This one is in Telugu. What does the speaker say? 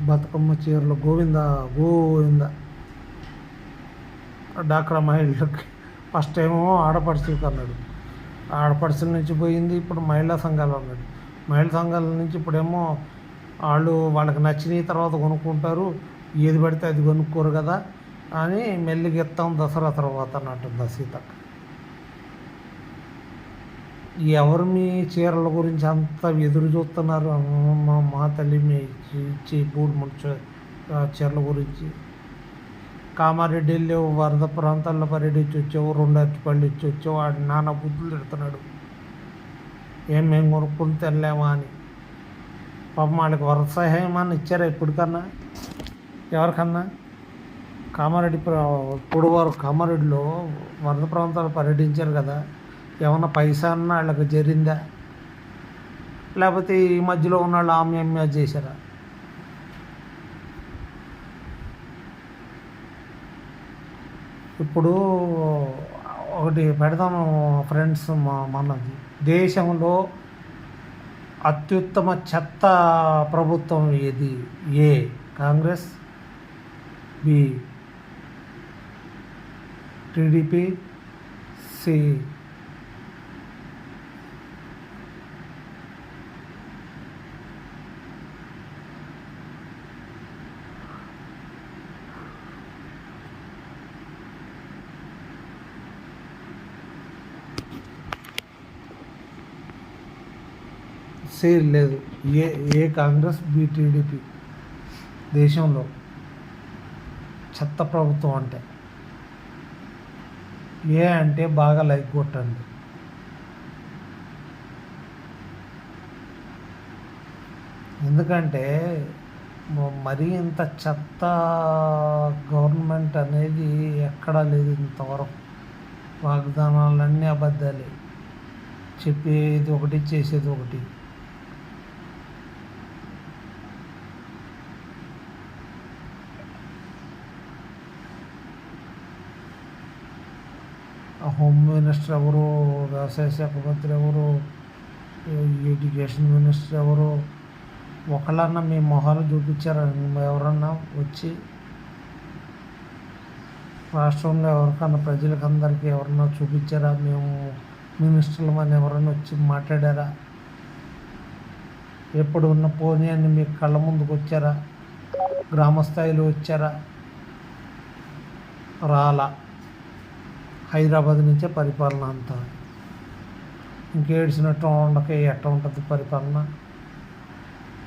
బతుకమ్మ చీరలు గోవింద గోవింద. డాక్రా మహిళలకి ఫస్ట్ ఏమో ఆడపడుచులకు అన్నాడు, ఆడపడుచుల నుంచి పోయింది, ఇప్పుడు మహిళా సంఘాలు అన్నాడు. మహిళా సంఘాల నుంచి ఇప్పుడేమో వాళ్ళకి నచ్చిన తర్వాత కొనుక్కుంటారు, ఏది పడితే అది కొనుక్కోరు కదా అని మెల్లిగా ఎత్తాం దసరా తర్వాత అన్నట్టుంది సీతక్క. ఎవరు మీ చీరల గురించి అంత ఎదురు చూస్తున్నారు? మా తల్లి మీ ఇచ్చి 3 చీరల గురించి. కామారెడ్డి వెళ్ళావు, వరద ప్రాంతాల్లో పర్యటించి వచ్చావు, 2 అరటిపళ్ళు ఇచ్చి వచ్చావు, వాడి నాన్న బుద్ధులు తిడుతున్నాడు మేము కొనుక్కుని తినలేమా అని. పాపం వాళ్ళకి వరద సహాయం అని ఇచ్చారా ఇప్పటికన్నా? ఎవరికన్నా? ఇప్పుడు వారు కామారెడ్డిలో వరద ప్రాంతాలు పర్యటించారు కదా, ఏమన్నా పైసా అన్నా వాళ్ళకి జరిగిందా? లేకపోతే ఈ మధ్యలో ఉన్న వాళ్ళు ఆమ్యామ్యా చేశారా? ఇప్పుడు ఒకటి పెడదాము ఫ్రెండ్స్, మనది దేశంలో అత్యుత్తమ చెత్త ప్రభుత్వం ఏది? ఏ కాంగ్రెస్, బి టీడీపీ, సి లేదు. ఏ కాంగ్రెస్, బి టీడీపీ. దేశంలో చెత్త ప్రభుత్వం అంటే ఏ అంటే బాగా లైక్ కొట్టండి. ఎందుకంటే మరీ ఇంత చెత్త గవర్నమెంట్ అనేది ఎక్కడా లేదు ఇంతవరకు. వాగ్దానాలన్నీ అబద్ధాలే, చెప్పేది ఒకటి చేసేది ఒకటి. హోమ్ మినిస్టర్ ఎవరు, వ్యవసాయ శాఖ మంత్రి ఎవరు, ఎడ్యుకేషన్ మినిస్టర్ ఎవరు? ఒకళ్ళన్నా మీ మొహాలు చూపించారా? ఎవరన్నా వచ్చి రాష్ట్రంలో ఎవరికన్నా ప్రజలకు అందరికీ ఎవరన్నా చూపించారా? మేము మినిస్టర్లు అని ఎవరన్నా వచ్చి మాట్లాడారా? ఎప్పుడు ఉన్న పోనీ అని మీ కళ్ళ ముందుకు వచ్చారా? గ్రామ స్థాయిలో వచ్చారా? రాలా. హైదరాబాద్ నుంచే పరిపాలన అంతా. ఇంకేడ్చినట్టు ఉండక ఎట్ట ఉంటుంది పరిపాలన?